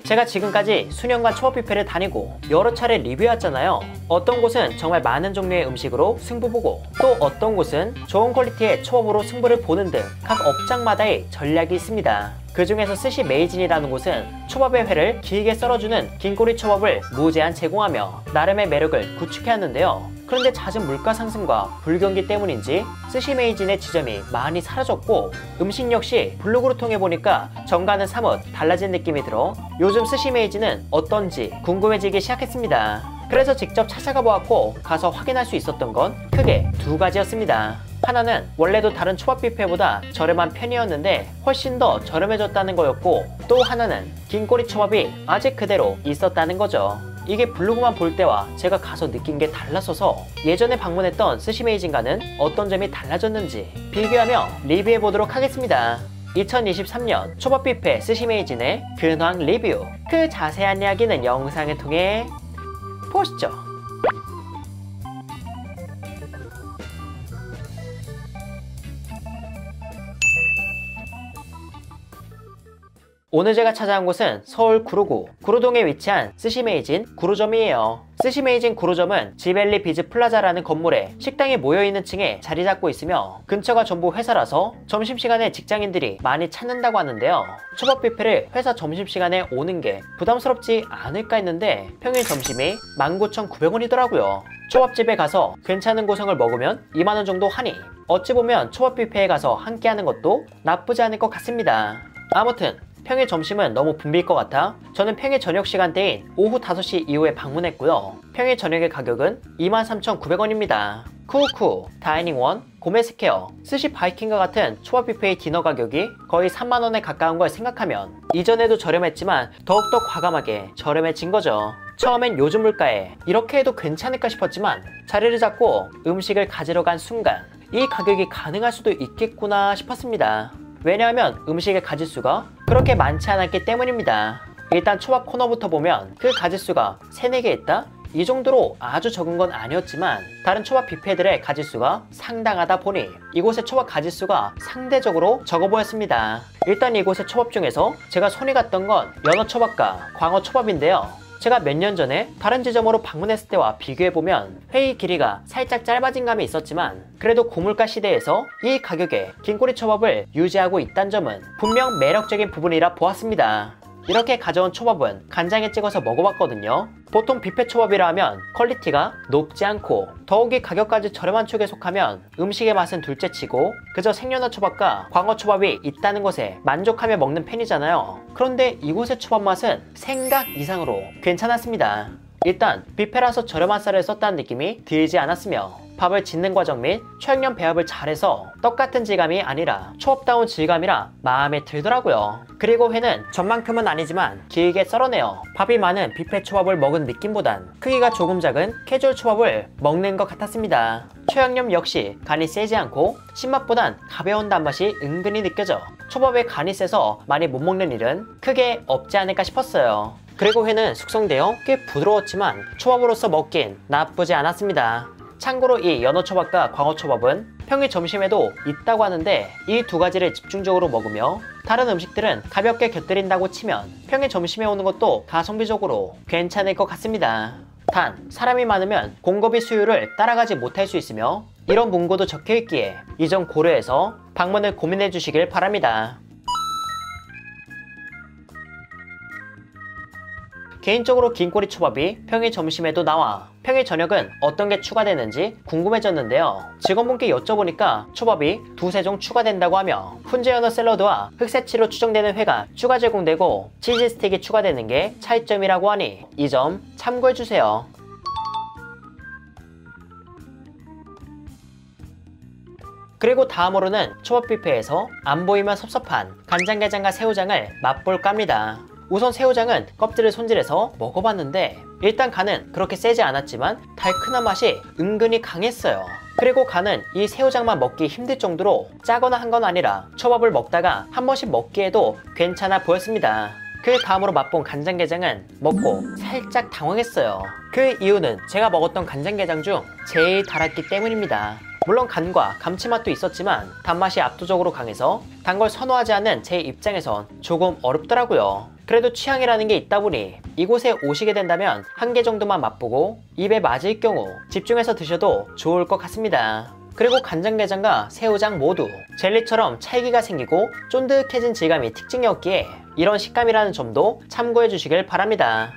제가 지금까지 수년간 초밥 뷔페를 다니고 여러 차례 리뷰했잖아요. 어떤 곳은 정말 많은 종류의 음식으로 승부 보고, 또 어떤 곳은 좋은 퀄리티의 초밥으로 승부를 보는 등 각 업장마다의 전략이 있습니다. 그 중에서 스시 메이진이라는 곳은 초밥의 회를 길게 썰어주는 긴꼬리 초밥을 무제한 제공하며 나름의 매력을 구축해왔는데요. 그런데 잦은 물가 상승과 불경기 때문인지 스시 메이진의 지점이 많이 사라졌고, 음식 역시 블로그를 통해 보니까 전과는 사뭇 달라진 느낌이 들어 요즘 스시 메이진은 어떤지 궁금해지기 시작했습니다. 그래서 직접 찾아가 보았고, 가서 확인할 수 있었던 건 크게 두 가지였습니다. 하나는 원래도 다른 초밥 뷔페보다 저렴한 편이었는데 훨씬 더 저렴해졌다는 거였고, 또 하나는 긴꼬리 초밥이 아직 그대로 있었다는 거죠. 이게 블로그만 볼 때와 제가 가서 느낀 게 달랐어서 예전에 방문했던 스시 메이진과는 어떤 점이 달라졌는지 비교하며 리뷰해 보도록 하겠습니다. 2023년 초밥 뷔페 스시 메이진의 근황 리뷰. 그 자세한 이야기는 영상을 통해 보시죠. 오늘 제가 찾아온 곳은 서울 구로구 구로동에 위치한 스시 메이진 구로점이에요. 스시 메이진 구로점은 지벨리 비즈 플라자라는 건물에 식당이 모여있는 층에 자리 잡고 있으며 근처가 전부 회사라서 점심시간에 직장인들이 많이 찾는다고 하는데요. 초밥 뷔페를 회사 점심시간에 오는 게 부담스럽지 않을까 했는데 평일 점심이 19,900원이더라고요. 초밥집에 가서 괜찮은 고성을 먹으면 2만원 정도 하니 어찌 보면 초밥 뷔페에 가서 함께 하는 것도 나쁘지 않을 것 같습니다. 아무튼 평일 점심은 너무 붐빌 것 같아 저는 평일 저녁 시간대인 오후 5시 이후에 방문했고요. 평일 저녁의 가격은 23,900원입니다. 쿠우쿠, 다이닝원, 고메스케어, 스시 바이킹과 같은 초밥 뷔페의 디너 가격이 거의 3만원에 가까운 걸 생각하면 이전에도 저렴했지만 더욱더 과감하게 저렴해진 거죠. 처음엔 요즘 물가에 이렇게 해도 괜찮을까 싶었지만 자리를 잡고 음식을 가지러 간 순간 이 가격이 가능할 수도 있겠구나 싶었습니다. 왜냐하면 음식의 가짓수가 그렇게 많지 않았기 때문입니다. 일단 초밥 코너부터 보면 그 가짓수가 3, 4개 있다? 이 정도로 아주 적은 건 아니었지만 다른 초밥 뷔페들의 가짓수가 상당하다 보니 이곳의 초밥 가짓수가 상대적으로 적어 보였습니다. 일단 이곳의 초밥 중에서 제가 손이 갔던 건 연어초밥과 광어초밥인데요. 제가 몇 년 전에 다른 지점으로 방문했을 때와 비교해보면 회의 길이가 살짝 짧아진 감이 있었지만 그래도 고물가 시대에서 이 가격에 긴꼬리 초밥을 유지하고 있다는 점은 분명 매력적인 부분이라 보았습니다. 이렇게 가져온 초밥은 간장에 찍어서 먹어봤거든요. 보통 뷔페 초밥이라 하면 퀄리티가 높지 않고 더욱이 가격까지 저렴한 쪽에 속하면 음식의 맛은 둘째치고 그저 생연어 초밥과 광어 초밥이 있다는 것에 만족하며 먹는 편이잖아요. 그런데 이곳의 초밥 맛은 생각 이상으로 괜찮았습니다. 일단 뷔페라서 저렴한 쌀을 썼다는 느낌이 들지 않았으며 밥을 짓는 과정 및 초양념 배합을 잘해서 떡같은 질감이 아니라 초밥다운 질감이라 마음에 들더라고요. 그리고 회는 전만큼은 아니지만 길게 썰어내어 밥이 많은 뷔페 초밥을 먹은 느낌보단 크기가 조금 작은 캐주얼 초밥을 먹는 것 같았습니다. 초양념 역시 간이 세지 않고 신맛보단 가벼운 단맛이 은근히 느껴져 초밥에 간이 세서 많이 못 먹는 일은 크게 없지 않을까 싶었어요. 그리고 회는 숙성되어 꽤 부드러웠지만 초밥으로서 먹긴 나쁘지 않았습니다. 참고로 이 연어초밥과 광어초밥은 평일 점심에도 있다고 하는데 이 두 가지를 집중적으로 먹으며 다른 음식들은 가볍게 곁들인다고 치면 평일 점심에 오는 것도 가성비적으로 괜찮을 것 같습니다. 단 사람이 많으면 공급이 수요를 따라가지 못할 수 있으며 이런 문구도 적혀있기에 이 점 고려해서 방문을 고민해 주시길 바랍니다. 개인적으로 긴꼬리 초밥이 평일 점심에도 나와 평일 저녁은 어떤 게 추가되는지 궁금해졌는데요. 직원분께 여쭤보니까 초밥이 2~3종 추가된다고 하며 훈제 연어 샐러드와 흑새치로 추정되는 회가 추가 제공되고 치즈 스틱이 추가되는 게 차이점이라고 하니 이 점 참고해주세요. 그리고 다음으로는 초밥 뷔페에서 안 보이면 섭섭한 간장게장과 새우장을 맛볼까 합니다. 우선 새우장은 껍질을 손질해서 먹어봤는데 일단 간은 그렇게 세지 않았지만 달큰한 맛이 은근히 강했어요. 그리고 간은 이 새우장만 먹기 힘들 정도로 짜거나 한 건 아니라 초밥을 먹다가 한 번씩 먹기에도 괜찮아 보였습니다. 그 다음으로 맛본 간장게장은 먹고 살짝 당황했어요. 그 이유는 제가 먹었던 간장게장 중 제일 달았기 때문입니다. 물론 간과 감칠맛도 있었지만 단맛이 압도적으로 강해서 단 걸 선호하지 않는 제 입장에선 조금 어렵더라고요. 그래도 취향이라는 게 있다 보니 이곳에 오시게 된다면 한 개 정도만 맛보고 입에 맞을 경우 집중해서 드셔도 좋을 것 같습니다. 그리고 간장게장과 새우장 모두 젤리처럼 찰기가 생기고 쫀득해진 질감이 특징이었기에 이런 식감이라는 점도 참고해 주시길 바랍니다.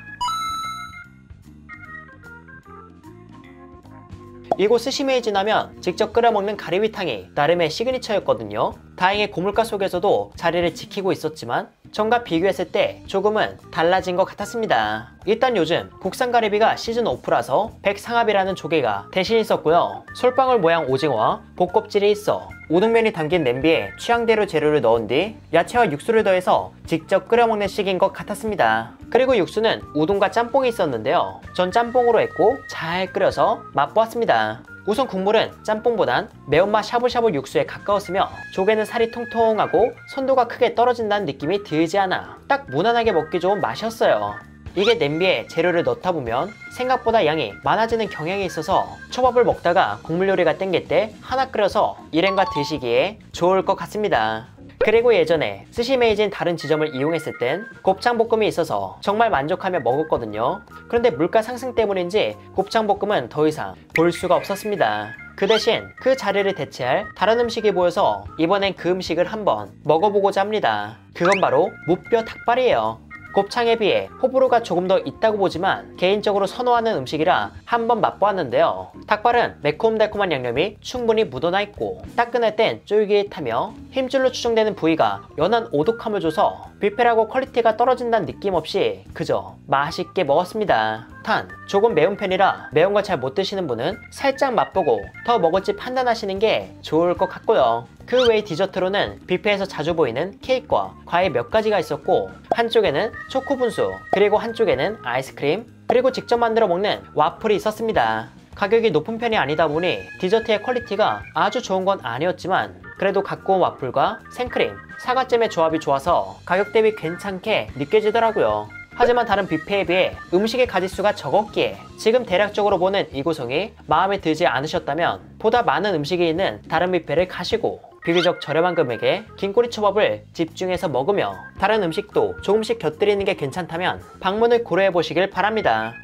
이곳 스시메이진 하면 직접 끓여 먹는 가리비탕이 나름의 시그니처였거든요. 다행히 고물가 속에서도 자리를 지키고 있었지만 전과 비교했을 때 조금은 달라진 것 같았습니다. 일단 요즘 국산 가리비가 시즌 오프라서 백상합이라는 조개가 대신 있었고요. 솔방울 모양 오징어와 복껍질이 있어 우동면이 담긴 냄비에 취향대로 재료를 넣은 뒤 야채와 육수를 더해서 직접 끓여 먹는 식인 것 같았습니다. 그리고 육수는 우동과 짬뽕이 있었는데요. 전 짬뽕으로 했고 잘 끓여서 맛보았습니다. 우선 국물은 짬뽕보단 매운맛 샤브샤브 육수에 가까웠으며 조개는 살이 통통하고 선도가 크게 떨어진다는 느낌이 들지 않아 딱 무난하게 먹기 좋은 맛이었어요. 이게 냄비에 재료를 넣다 보면 생각보다 양이 많아지는 경향이 있어서 초밥을 먹다가 국물 요리가 땡길 때 하나 끓여서 일행과 드시기에 좋을 것 같습니다. 그리고 예전에 스시메이진 다른 지점을 이용했을 땐 곱창볶음이 있어서 정말 만족하며 먹었거든요. 그런데 물가 상승 때문인지 곱창볶음은 더 이상 볼 수가 없었습니다. 그 대신 그 자리를 대체할 다른 음식이 보여서 이번엔 그 음식을 한번 먹어보고자 합니다. 그건 바로 무뼈 닭발이에요. 곱창에 비해 호불호가 조금 더 있다고 보지만 개인적으로 선호하는 음식이라 한번 맛보았는데요. 닭발은 매콤달콤한 양념이 충분히 묻어나 있고 따끈할 땐 쫄깃하며 힘줄로 추정되는 부위가 연한 오독함을 줘서 뷔페라고 퀄리티가 떨어진다는 느낌 없이 그저 맛있게 먹었습니다. 단 조금 매운 편이라 매운 걸 잘 못 드시는 분은 살짝 맛보고 더 먹을지 판단하시는 게 좋을 것 같고요. 그 외의 디저트로는 뷔페에서 자주 보이는 케이크와 과일 몇 가지가 있었고 한쪽에는 초코 분수 그리고 한쪽에는 아이스크림 그리고 직접 만들어 먹는 와플이 있었습니다. 가격이 높은 편이 아니다 보니 디저트의 퀄리티가 아주 좋은 건 아니었지만 그래도 갖고 온 와플과 생크림, 사과잼의 조합이 좋아서 가격 대비 괜찮게 느껴지더라고요. 하지만 다른 뷔페에 비해 음식의 가짓수가 적었기에 지금 대략적으로 보는 이 구성이 마음에 들지 않으셨다면 보다 많은 음식이 있는 다른 뷔페를 가시고 비교적 저렴한 금액에 긴꼬리초밥을 집중해서 먹으며 다른 음식도 조금씩 곁들이는 게 괜찮다면 방문을 고려해 보시길 바랍니다.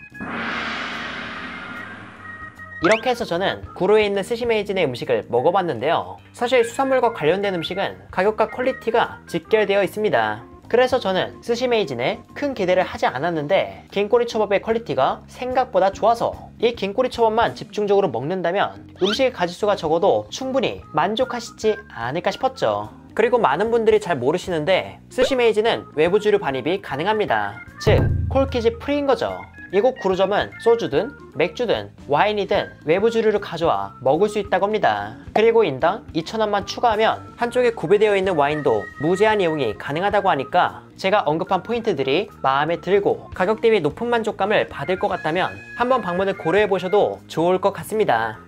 이렇게 해서 저는 구로에 있는 스시메이진의 음식을 먹어봤는데요. 사실 수산물과 관련된 음식은 가격과 퀄리티가 직결되어 있습니다. 그래서 저는 스시메이진에 큰 기대를 하지 않았는데 긴꼬리 초밥의 퀄리티가 생각보다 좋아서 이 긴꼬리 초밥만 집중적으로 먹는다면 음식의 가짓수가 적어도 충분히 만족하시지 않을까 싶었죠. 그리고 많은 분들이 잘 모르시는데 스시메이진은 외부 주류 반입이 가능합니다. 즉 콜키지 프리인 거죠. 이곳 구로점은 소주든 맥주든 와인이든 외부 주류를 가져와 먹을 수 있다고 합니다. 그리고 인당 2,000원만 추가하면 한쪽에 구비되어 있는 와인도 무제한 이용이 가능하다고 하니까 제가 언급한 포인트들이 마음에 들고 가격 대비 높은 만족감을 받을 것 같다면 한번 방문을 고려해 보셔도 좋을 것 같습니다.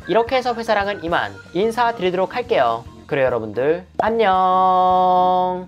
이렇게 해서 회사랑은 이만 인사드리도록 할게요. 그래요 여러분들 안녕.